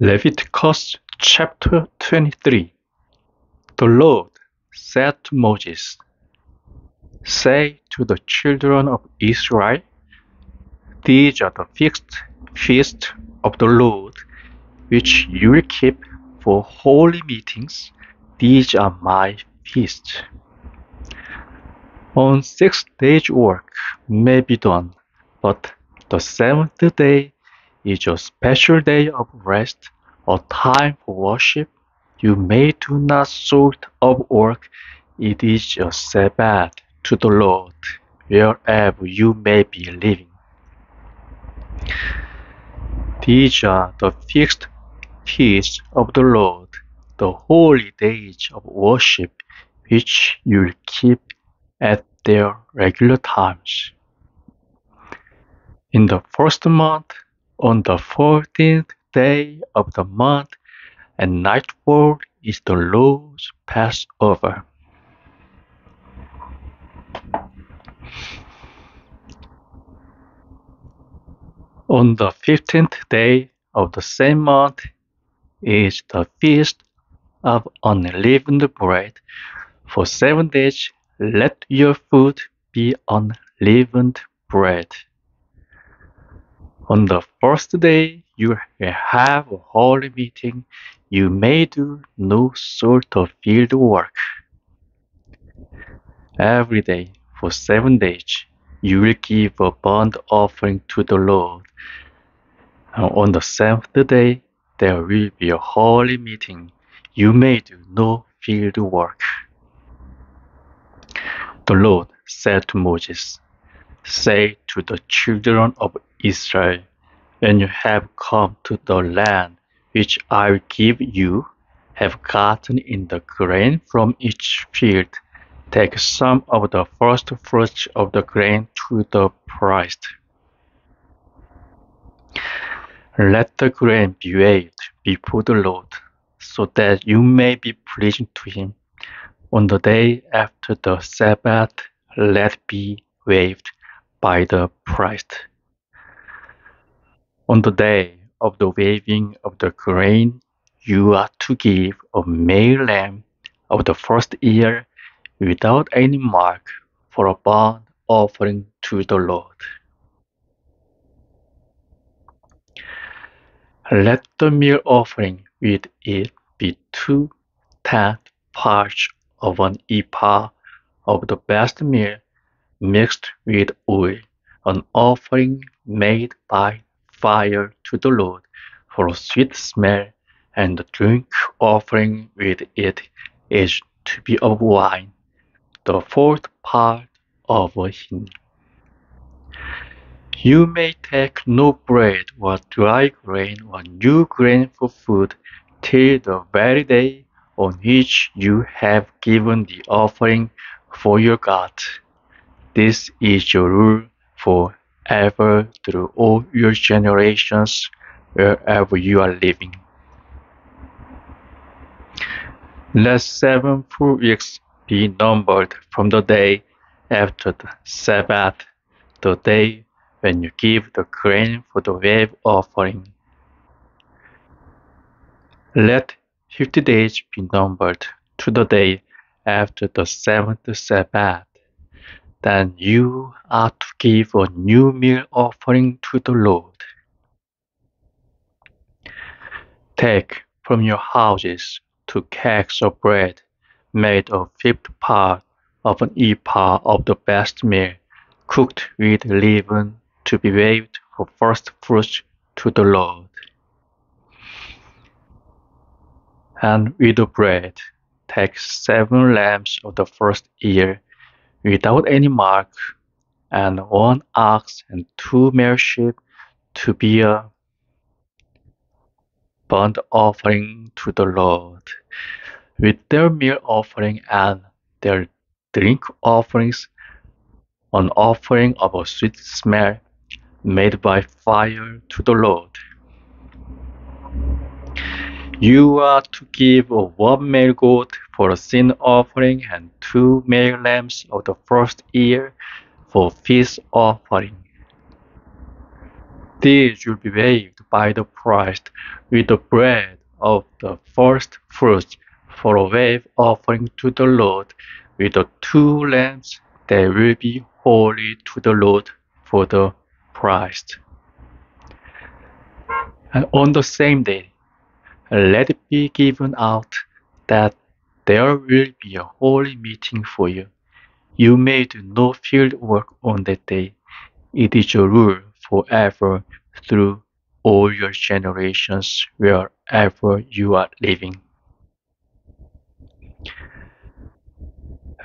Leviticus Chapter 23. The Lord said to Moses, "Say to the children of Israel, these are the fixed feasts of the Lord, which you will keep for holy meetings. These are my feasts. On 6 days work may be done, but the seventh day is a special day of rest, a time for worship. You may do not sort of work. It is a Sabbath to the Lord, wherever you may be living. These are the fixed feasts of the Lord, the holy days of worship, which you will keep at their regular times. In the first month, on the 14th day of the month, at nightfall is the Lord's Passover. On the 15th day of the same month is the feast of unleavened bread. For 7 days let your food be unleavened bread. On the first day you will have a holy meeting. You may do no sort of field work. Every day for 7 days you will give a burnt offering to the Lord. And on the seventh day there will be a holy meeting. You may do no field work. The Lord said to Moses, "Say to the children of Israel, when you have come to the land which I will give you, have gotten in the grain from each field, take some of the first fruits of the grain to the priest. Let the grain be weighed before the Lord, so that you may be pleasing to him. On the day after the Sabbath, let it be weighed by the priest. On the day of the weighing of the grain, you are to give a male lamb of the first year without any mark for a burnt offering to the Lord. Let the meal offering with it be 2/10 parts of an ephah of the best meal mixed with oil, an offering made by fire to the Lord for a sweet smell, and the drink offering with it is to be of wine, the fourth part of a hin. You may take no bread or dry grain or new grain for food till the very day on which you have given the offering for your God. This is your rule forever through all your generations, wherever you are living. Let 7 full weeks be numbered from the day after the Sabbath, the day when you give the grain for the wave offering. Let 50 days be numbered to the day after the 7th Sabbath. Then you are to give a new meal offering to the Lord. Take from your houses 2 cakes of bread made of 1/5 part of an ephah of the best meal, cooked with leaven, to be waved for first fruits to the Lord. And with the bread, take 7 lambs of the first year, without any mark, and 1 ox and 2 male sheep, to be a burnt offering to the Lord. With their meal offering and their drink offerings, an offering of a sweet smell, made by fire to the Lord. You are to give 1 male goat for a sin offering and 2 male lambs of the first year for peace offering. These will be waived by the priest with the bread of the first fruits for a wave offering to the Lord. With the 2 lambs, they will be holy to the Lord for the priest. And on the same day, let it be given out that there will be a holy meeting for you. You may do no field work on that day. It is a rule forever through all your generations wherever you are living.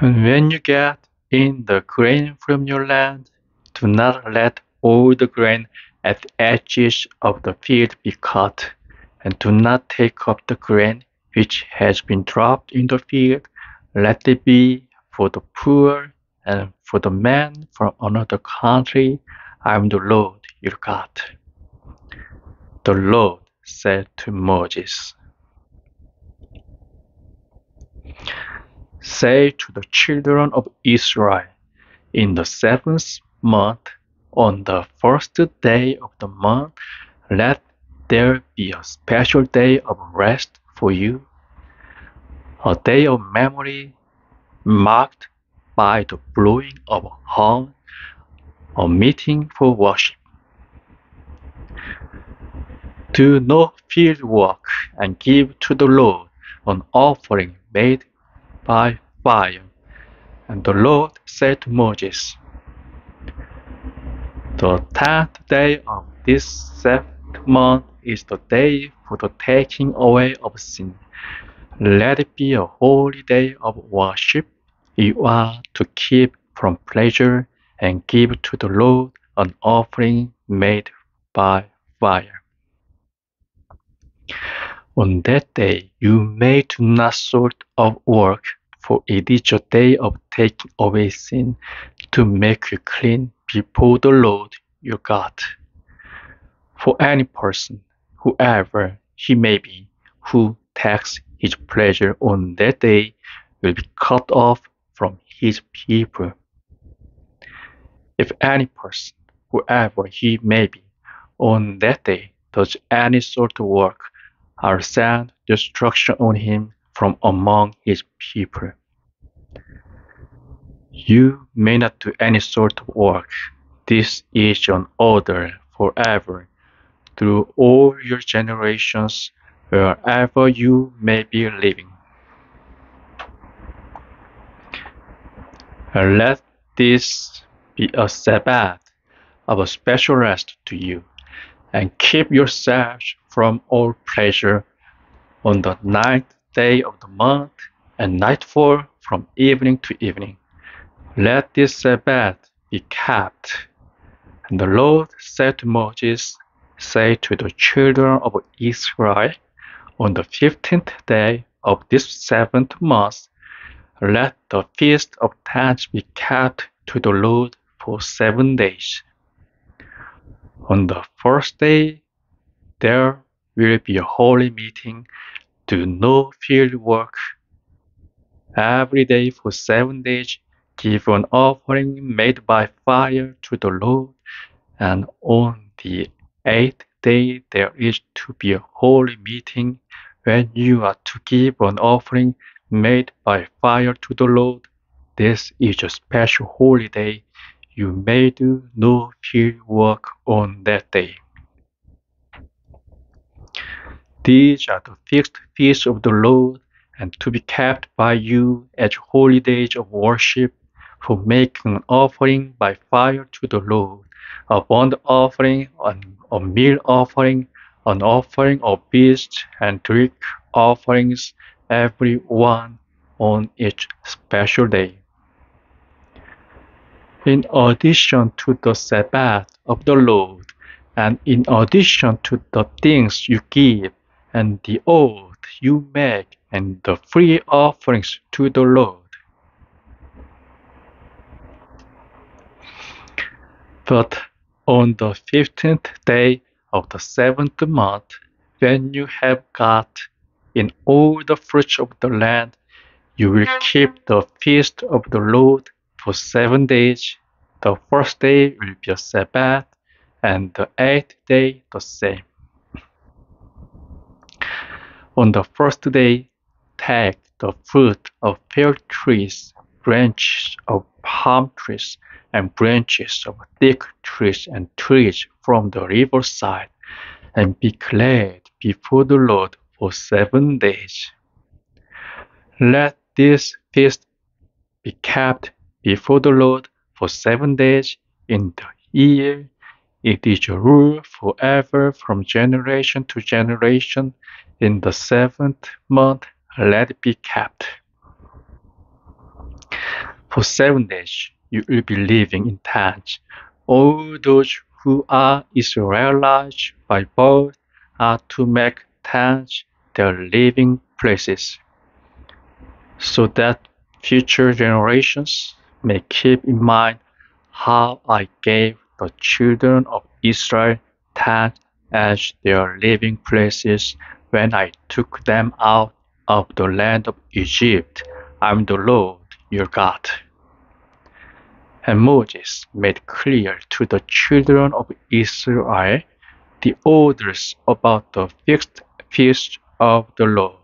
And when you get in the grain from your land, do not let all the grain at the edges of the field be cut, and do not take up the grain which has been dropped in the field. Let it be for the poor and for the men from another country. I am the Lord your God. The Lord said to Moses, say to the children of Israel, in the 7th month, on the first day of the month, let there be a special day of rest for you, a day of memory marked by the blowing of a horn, a meeting for worship. Do no field work and give to the Lord an offering made by fire. And the Lord said to Moses, the 10th day of this 7th month is the day for the taking away of sin. Let it be a holy day of worship. You are to keep from pleasure and give to the Lord an offering made by fire. On that day you may do no sort of work, for it is a day of taking away sin, to make you clean before the Lord your God. For any person, whoever he may be, who takes his pleasure on that day will be cut off from his people. If any person, whoever he may be, on that day does any sort of work, I'll send destruction on him from among his people. You may not do any sort of work. This is an order forever through all your generations, wherever you may be living. Let this be a Sabbath of a special rest to you, and keep yourselves from all pleasure on the 9th day of the month, and nightfall from evening to evening. Let this Sabbath be kept. And the Lord said to Moses, say to the children of Israel, on the 15th day of this 7th month, let the feast of tents be kept to the Lord for 7 days. On the first day there will be a holy meeting. Do no field work. Every day for 7 days give an offering made by fire to the Lord, and on the 8th day there is to be a holy meeting, when you are to give an offering made by fire to the Lord. This is a special holy day. You may do no field work on that day. These are the fixed feasts of the Lord, and to be kept by you as holy days of worship, for making an offering by fire to the Lord, a burnt offering, a meal offering, an offering of beasts and drink offerings, every one on each special day. In addition to the Sabbath of the Lord, and in addition to the things you give, and the oath you make, and the free offerings to the Lord. But on the 15th day of the 7th month, when you have got in all the fruits of the land, you will keep the feast of the Lord for 7 days. The first day will be a Sabbath, and the 8th day the same. On the first day, take the fruit of pear trees, branches of palm trees, and branches of thick trees and trees from the riverside, and be glad before the Lord for 7 days. Let this feast be kept before the Lord for 7 days in the year. It is a rule forever from generation to generation. In the 7th month, let it be kept. For 7 days, you will be living in tents. All those who are Israelites by birth are to make tents their living places, so that future generations may keep in mind how I gave the children of Israel tents as their living places when I took them out of the land of Egypt. I am the Lord your God. And Moses made clear to the children of Israel the orders about the fixed feast of the Lord.